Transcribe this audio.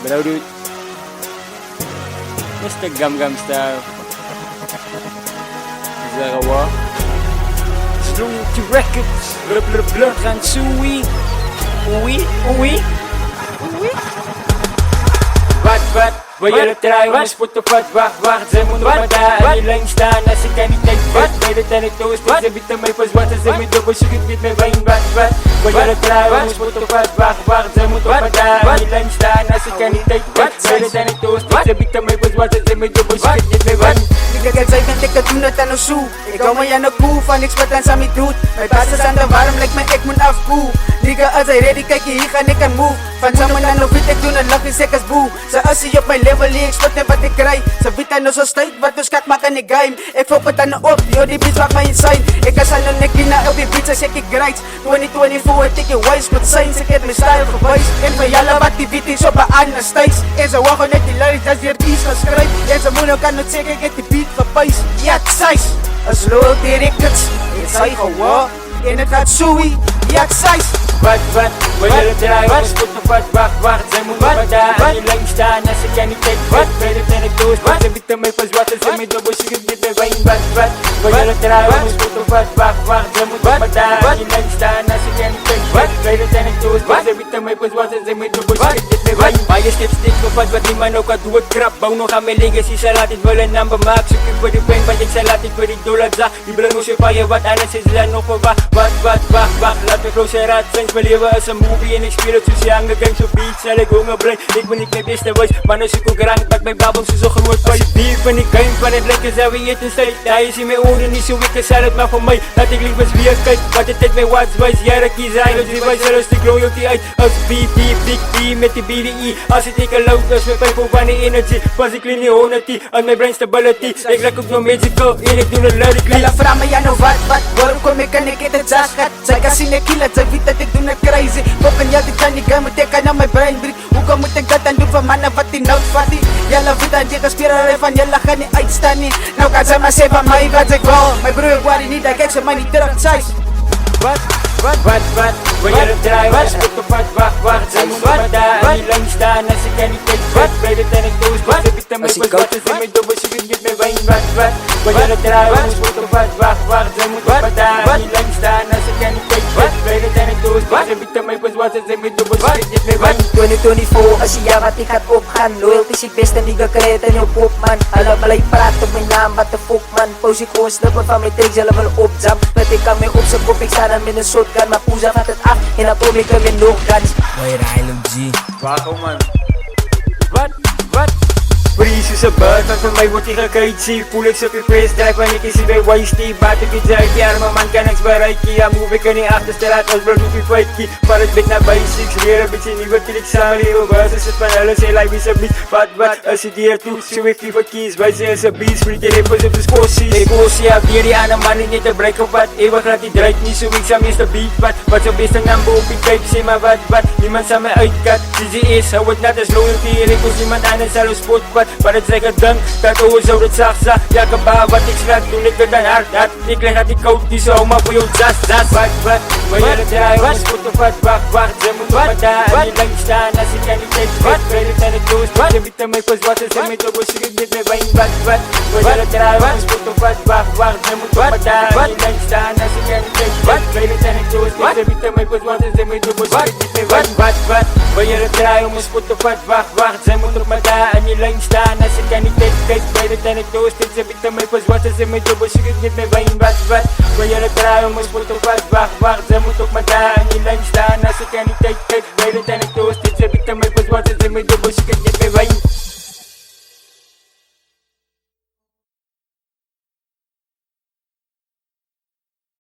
Bro, dude. Mr. Gum style. Zarawa. Slunky Records. Blur gaan Sui. Oei. Wat? Wil je het draaien? Ons pot op wacht. Zij moet nog maar daar aan die lijn staan. Als ik aan die tijd vet, bij de tijd ik toast. Ze bieden mij pas wat en ze met dubbel zoek met mijn wijn. Wat? Wil je het draaien? Ons pot op wacht. Zij moet nog maar daar aan die lijn staan. Als ik aan die tijd vet, bij de tijd ik toast. Ze bieden mij pas wat en ze met dubbel zoek met mijn wijn. Kijk, zij bent ik het doen het aan een soe. Ik hou me aan de koe van niks wat aan Sammy doet. Mijn baas is aan de warm, lijkt me ik moet afkoe. Nigga, als hij ready, kijk je hier ga ik aan move. Van samen naar nog wit, ik doe een lach, ik als boe. Ze assie op mijn level, ik spot net wat ik krijg. Ze biedt aan ons zo stuit, wat dus kak maak aan ik game. Ik fok het aan de op, yo die beats maakt mij insane. Ik kan aan een nekkie na op die beats als ik rijd. 2024, ik tik je wise met signs, ik heb mijn style gewijs. En van jelle wat die beat is op een ander stijs. En ze wachten net die luid, dat is weer iets geschreven. En ze moeder kan het zeggen, ik heb die beat gepijs. Ja, het zijs, als lood die records. Het zij gewoon, en het gaat Sui. Ja, het zijs. Wat? Wil je het draaien? Ons pot op wacht. Zij moet nog maar daar aan die lijn staan. Als ik aan die tijd vet, bij de tijd ik toast. Ze bieden mij pas wat en ze met dubbel zoek met mijn wijn. Wat? Wil je het draaien? Ons pot op wacht. Zij moet nog maar daar aan die lijn staan. Als ik aan die tijd vet, bij de tijd ik toast. Ze bieden mij pas wat en ze met dubbel zoek met mijn wijn. Maar je stipt steeds op wat die man ook had, doe het krap. Bouw nog aan mijn legacy, zij laat het wel een naam bemaakt. Zoek ik voor die pijn, want ik zij laat het voor die dollar zag. Die brengt ons van je wat anders is dan nog voor wacht. Laat me closer raad zijn. Mijn leven is een movie en ik speel het zoals Young Games op beats. Zal ik honger blij, ik ben niet mijn beste voice. Maar als ik ook rank, maak mijn babbel zo groot. Als je diep van die game van het lekker zou we eten stijl. Daar is in mijn oren niet zo wikkig, zal het maar voor mij. Laat ik liever weer kijk, wat het tijd mijn watts wijs. Ja, dat kies hij, dus die wijs zelfs de royalty uit. Als BD, Big D met die BDE. Als ik teken loud, als mijn pijp op aan de energy. Pas ik clean die 100, aan mijn brain stability. Ik raak ook nog magical, en ik doe het lyrically. Ela vraag me ja nou wat, waarom kom ik en ik eet het zagen? Zij kan zien ik kill het, zij weet dat ik doe het crazy. Poppen ja, dit kan niet gaan, moet ik aan mijn brain break. Hoe kan moet ik dat dan doen van mannen wat die nood vat die? Jelle weet dat je kan spelen van jelle gaan niet uitstaan nie. Nou kan zij maar zeggen van mij wat ik wil. Mijn broer ik waar niet, dat kijk ze maar niet terug, zij. Wat? Wil je het draaien? Ons pot op wacht. Zij moet nog maar daar aan die lijn staan. Als ik aan die tijd vet, bij de tijd ik toast. Ze bieden mij pas wat en ze met dubbel zoek met mijn wijn. Wat? Wil je het draaien? Ons pot op wacht. Zij moet nog maar daar aan die lijn staan. Als ik aan die tijd vet, bij de tijd ik toast. Ze bieden mij pas wat en ze met dubbel zoek met mijn wijn. 2024, als je ja wat ik gaat opgaan. Loyalty is je beste nigga, krijt en je pop man. Alle blij praat op mijn naam, wat de fuck man. Pose ik gewoon slippen van mijn tricks, zelf wel opzam. Met ik kan mee op zijn kop, ik sta dan met een shotgun. Maar Poeza gaat het af en dan kom ik er weer nog guns. Mooi rijden, G. Waarom man? Wat? Breeze is een bird, maar voor mij wordt hij gekijkt. Voel ik zo gepressed, drijf wanneer ik zie bij YST. Baat ik iets uit, die arme man kan niks bereiken. Ja, move ik er niet achter, stel uit als bro, doe ik fight. Van het blik naar basics, weer een beetje nieuwe klik samen. Heel was is het van alles, heel live is een beat. Wat, als je die ertoe, zo heeft hij voor kies. Wij zijn zijn beats, vriend, je rippers op de scoorsies. Ik hoor ja, weer die aan een man niet te breken of wat. Eeuwig laat die draait niet zo, ik zou is de beat. Wat zo best een naam op ik kijk, zeg maar wat. Niemand zou mij uitkat, CG is, hou het net als loyalty. Ik hoor iemand anders, zal een spot. Maar het zeggen dank, dat oor zo dat zag. Ja, gebaar wat ik slaat, toen ik het dan hard. Ik leg uit die koud, die zo, maar voor jou zas. Wat, wil je het draaien? Ons pot op wacht. Ze moet nog maar daar aan die lijn staan. Als ik aan die tijd vet, bij de tijd ik toast. Ze bieden mij pas wat en ze met dubbel zoek met mijn wijn. Wat, wil je het draaien? Ons pot op wacht. Ze moet nog maar daar aan die lijn staan. Als ik aan die tijd vet, bij de tijd ik toast. Ze bieden mij pas wat en ze met dubbel zoek met mijn wijn. Wat, wil je het draaien? Ons pot op wacht. Ze moet nog maar daar aan die lijn staan. Als ik aan die tijd kijk, bij de tijd ik toast. Ze bieden mij pas wat en ze met dubbel zoek met mijn wijn. Wat, wil je het draaien? Ons pot op wacht. Ze moet ook maar daar aan die lijn staan. Als ik aan die tijd kijk, bij de tijd ik toast. Ze bieden mij pas wat en ze met dubbel zoek met mijn wijn.